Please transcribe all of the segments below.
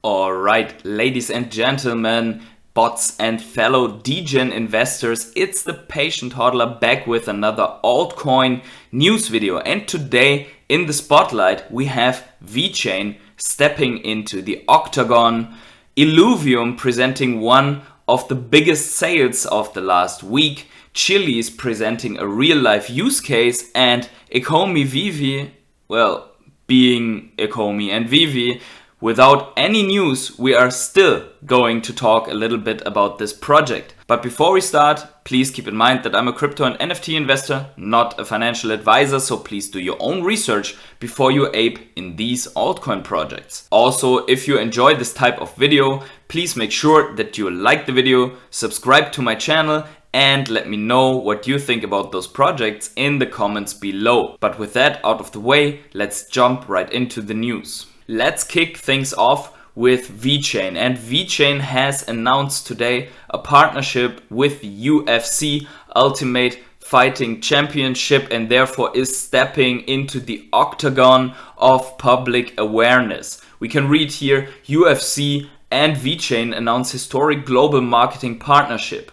Alright, ladies and gentlemen, bots and fellow degen investors, it's the patient hodler back with another altcoin news video. And today in the spotlight we have Vechain stepping into the octagon, Illuvium presenting one of the biggest sales of the last week, Chiliz presenting a real-life use case, and Ecomi Veve, well, being Ecomi and Veve, without any news, we are still going to talk a little bit about this project. But before we start, please keep in mind that I'm a crypto and NFT investor, not a financial advisor, so please do your own research before you ape in these altcoin projects. Also, if you enjoy this type of video, please make sure that you like the video, subscribe to my channel, and let me know what you think about those projects in the comments below. But with that out of the way, let's jump right into the news. Let's kick things off with Vechain, and Vechain has announced today a partnership with UFC Ultimate Fighting Championship and therefore is stepping into the octagon of public awareness. We can read here, UFC and Vechain announce historic global marketing partnership.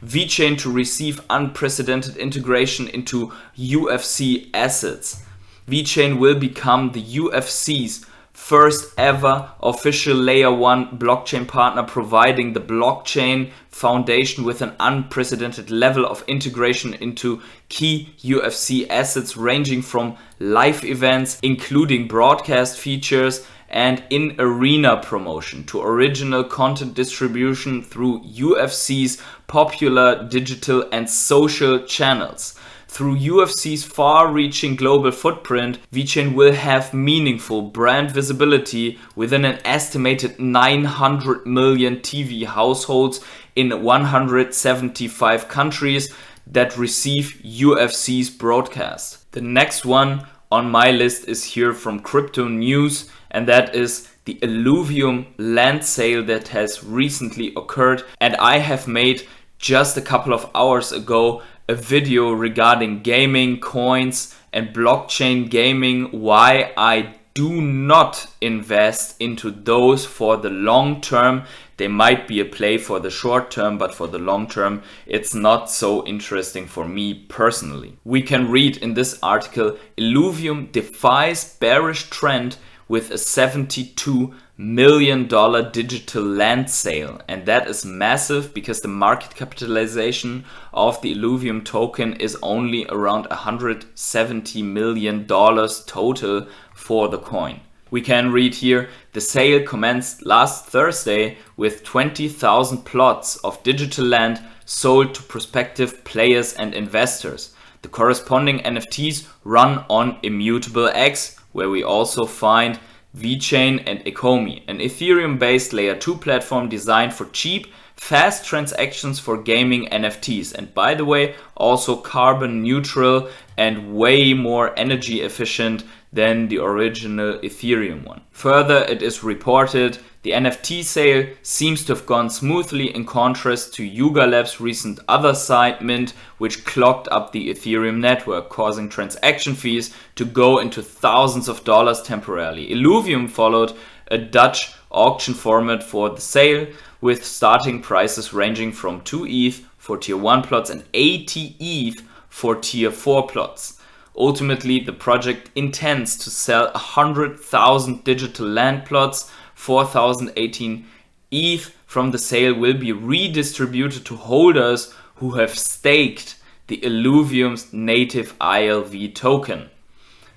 Vechain to receive unprecedented integration into UFC assets. Vechain will become the UFC's first ever official layer 1 blockchain partner, providing the blockchain foundation with an unprecedented level of integration into key UFC assets ranging from live events, including broadcast features and in-arena promotion, to original content distribution through UFC's popular digital and social channels. Through UFC's far-reaching global footprint, Vechain will have meaningful brand visibility within an estimated 900 million TV households in 175 countries that receive UFC's broadcast. The next one on my list is here from Crypto News, and that is the Illuvium land sale that has recently occurred. And I have made just a couple of hours ago a video regarding gaming, coins and blockchain gaming, why I do not invest into those for the long term. They might be a play for the short term, but for the long term, it's not so interesting for me personally. We can read in this article, Illuvium defies bearish trend with a $72 million digital land sale. And that is massive because the market capitalization of the Illuvium token is only around $170 million total for the coin. We can read here, the sale commenced last Thursday with 20,000 plots of digital land sold to prospective players and investors. The corresponding NFTs run on Immutable X, where we also find Vechain and Ecomi, an Ethereum-based layer 2 platform designed for cheap, fast transactions for gaming NFTs, and by the way, also carbon neutral and way more energy efficient than the original Ethereum one. Further, it is reported the NFT sale seems to have gone smoothly in contrast to Yuga Labs' recent other side mint, which clogged up the Ethereum network, causing transaction fees to go into thousands of dollars temporarily. Illuvium followed a Dutch auction format for the sale, with starting prices ranging from 2 ETH for tier 1 plots and 80 ETH for tier 4 plots. Ultimately, the project intends to sell 100,000 digital land plots. 4,018 ETH from the sale will be redistributed to holders who have staked the Illuvium's native ILV token.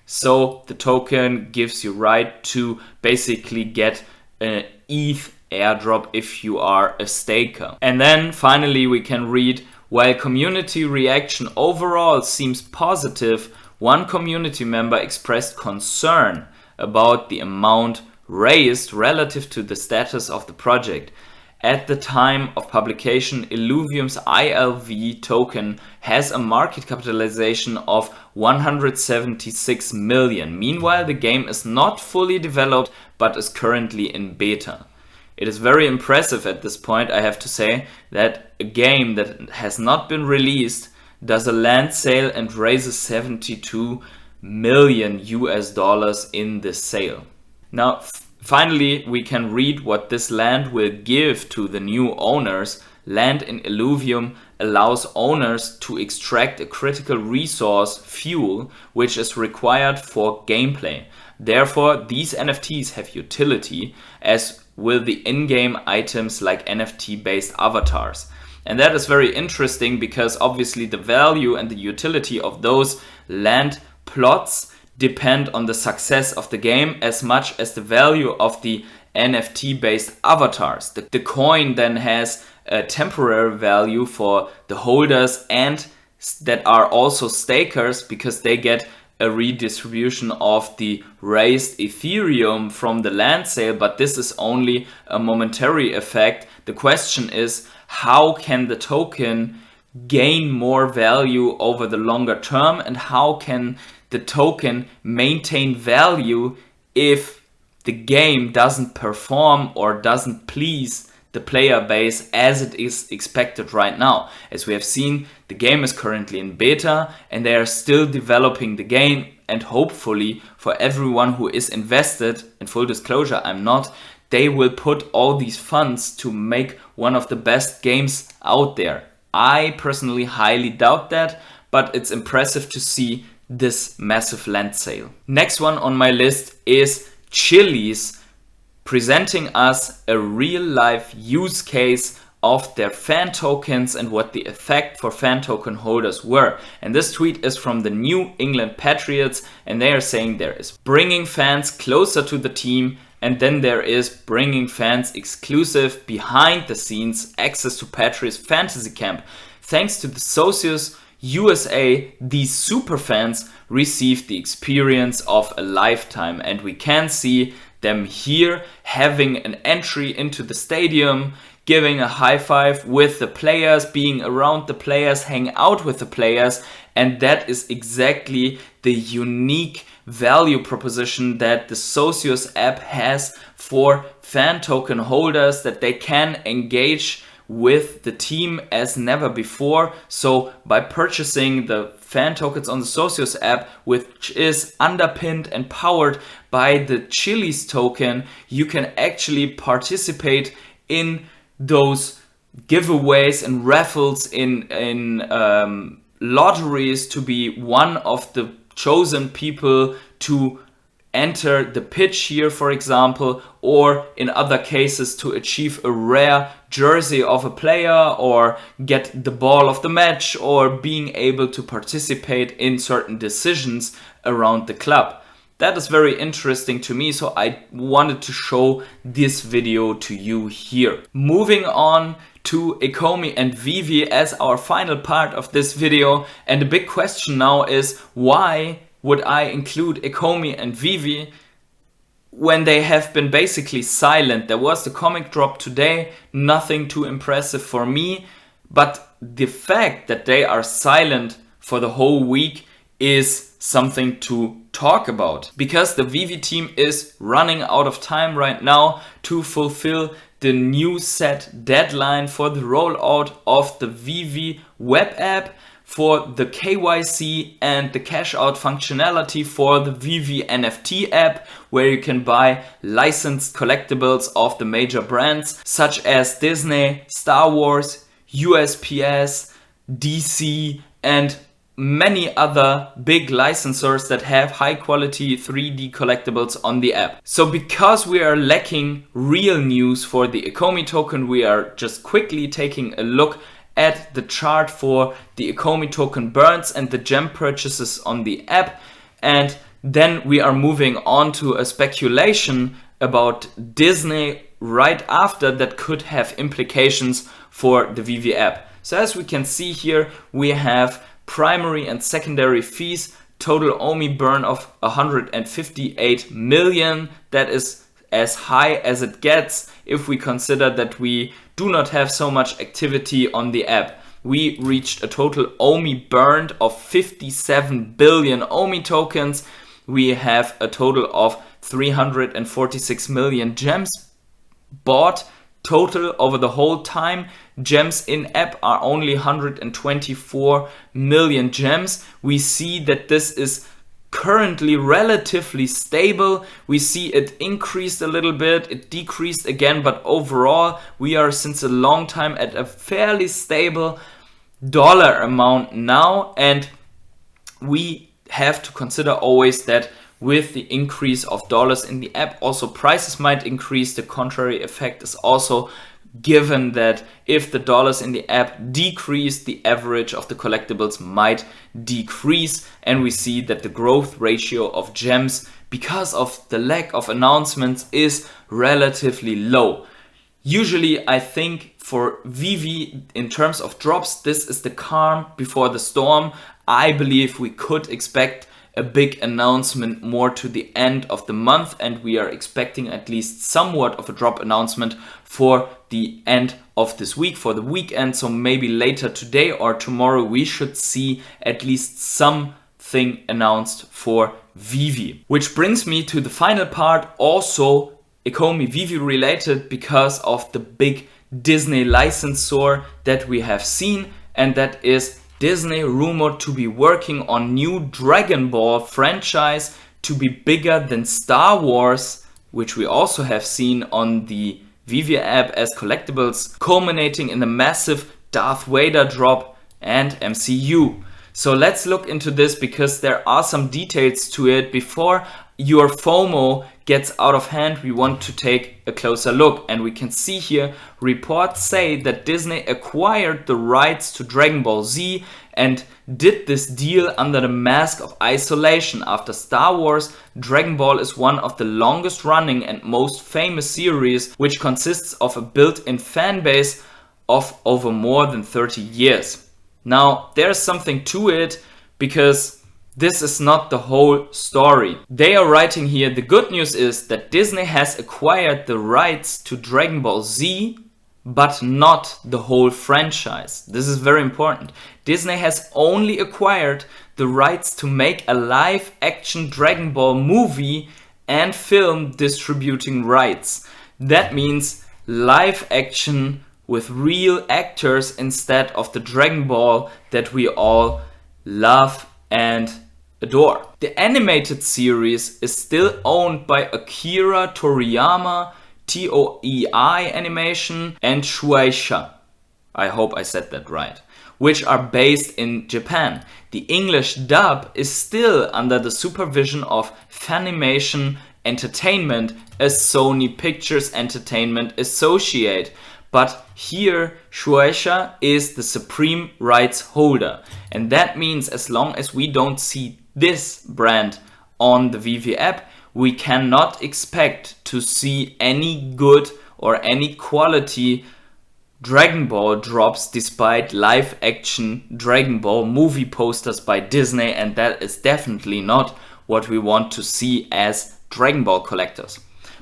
So the token gives you right to basically get an ETH airdrop if you are a staker. And then finally we can read, while community reaction overall seems positive, one community member expressed concern about the amount raised relative to the status of the project. At the time of publication, Illuvium's ILV token has a market capitalization of 176 million. Meanwhile, the game is not fully developed but is currently in beta. It is very impressive at this point, I have to say, that a game that has not been released does a land sale and raises 72 million US dollars in this sale. Now, Finally, we can read what this land will give to the new owners. Land in Illuvium allows owners to extract a critical resource, fuel, which is required for gameplay. Therefore, these NFTs have utility, as will the in-game items like NFT-based avatars. And that is very interesting because obviously the value and the utility of those land plots depend on the success of the game as much as the value of the NFT based avatars. The coin then has a temporary value for the holders and that are also stakers, because they get a redistribution of the raised Ethereum from the land sale, but this is only a momentary effect. The question is, how can the token gain more value over the longer term, and how can the token maintain value if the game doesn't perform or doesn't please the player base as it is expected right now? As we have seen, the game is currently in beta and they are still developing the game, and hopefully for everyone who is invested, in full disclosure I'm not, they will put all these funds to make one of the best games out there. I personally highly doubt that, but it's impressive to see this massive land sale. Next one on my list is Chiliz, presenting us a real life use case of their fan tokens and what the effect for fan token holders were. And this tweet is from the New England Patriots, and they are saying there is bringing fans closer to the team, and then there is bringing fans exclusive behind the scenes access to Patriots fantasy camp. Thanks to the Socios USA, these super fans received the experience of a lifetime, and we can see them here having an entry into the stadium, giving a high five with the players, being around the players, hang out with the players, and that is exactly the unique value proposition that the Socios app has for fan token holders, that they can engage with the team as never before. So by purchasing the fan tokens on the Socios app, which is underpinned and powered by the Chiliz token, you can actually participate in those giveaways and raffles, in lotteries, to be one of the chosen people to enter the pitch here, for example, or in other cases to achieve a rare jersey of a player, or get the ball of the match, or being able to participate in certain decisions around the club. That is very interesting to me, so I wanted to show this video to you here. Moving on to Ecomi and Veve as our final part of this video, and the big question now is, why would I include Ecomi and Veve when they have been basically silent? There was the comic drop today, nothing too impressive for me, but the fact that they are silent for the whole week is something to talk about, because the Veve team is running out of time right now to fulfill the new set deadline for the rollout of the Veve web app, for the KYC and the cash out functionality for the Veve NFT app, where you can buy licensed collectibles of the major brands such as Disney, Star Wars, USPS, DC, and many other big licensors that have high quality 3D collectibles on the app. So because we are lacking real news for the Ecomi token, we are just quickly taking a look at the chart for the Ecomi token burns and the gem purchases on the app, and then we are moving on to a speculation about Disney right after that could have implications for the Veve app. So as we can see here, we have primary and secondary fees, total OMI burn of 158 million. That is as high as it gets if we consider that we do not have so much activity on the app. We reached a total OMI burned of 57 billion OMI tokens. We have a total of 346 million gems bought total over the whole time. Gems in app are only 124 million gems. We see that this is currently relatively stable. We see it increased a little bit, it decreased again, but overall we are since a long time at a fairly stable dollar amount now, and we have to consider always that with the increase of dollars in the app, also prices might increase. The contrary effect is also given, that if the dollars in the app decrease, the average of the collectibles might decrease, and we see that the growth ratio of gems, because of the lack of announcements, is relatively low. Usually I think for Veve, in terms of drops, this is the calm before the storm. I believe we could expect a big announcement more to the end of the month, and we are expecting at least somewhat of a drop announcement for the end of this week, for the weekend. So maybe later today or tomorrow we should see at least something announced for Veve. Which brings me to the final part, also Ecomi Veve related, because of the big Disney licensor that we have seen, and that is Disney rumored to be working on new Dragon Ball franchise to be bigger than Star Wars, which we also have seen on the Veve app as collectibles, culminating in a massive Darth Vader drop and MCU. So let's look into this, because there are some details to it. Before your FOMO gets out of hand, we want to take a closer look, and we can see here reports say that Disney acquired the rights to Dragon Ball Z and did this deal under the mask of isolation. After Star Wars, Dragon Ball is one of the longest running and most famous series, which consists of a built-in fan base of over more than 30 years. Now, there's something to it, because this is not the whole story. They are writing here, the good news is that Disney has acquired the rights to Dragon Ball Z, but not the whole franchise. This is very important. Disney has only acquired the rights to make a live action Dragon Ball movie and film distributing rights. That means live action with real actors instead of the Dragon Ball that we all love and adore. The animated series is still owned by Akira Toriyama, TOEI Animation, and Shueisha, I hope I said that right, which are based in Japan. The English dub is still under the supervision of Funimation Entertainment, a Sony Pictures Entertainment associate. But here Shueisha is the supreme rights holder, and that means as long as we don't see this brand on the Veve app, we cannot expect to see any good or any quality Dragon Ball drops despite live action Dragon Ball movie posters by Disney, and that is definitely not what we want to see as Dragon Ball collectors.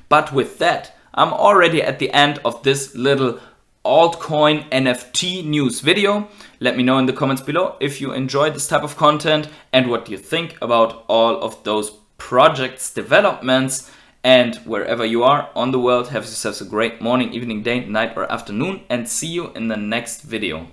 But with that, I'm already at the end of this little altcoin NFT news video. Let me know in the comments below if you enjoyed this type of content and what you think about all of those projects, developments, and wherever you are on the world, have yourselves a great morning, evening, day, night, or afternoon, and see you in the next video.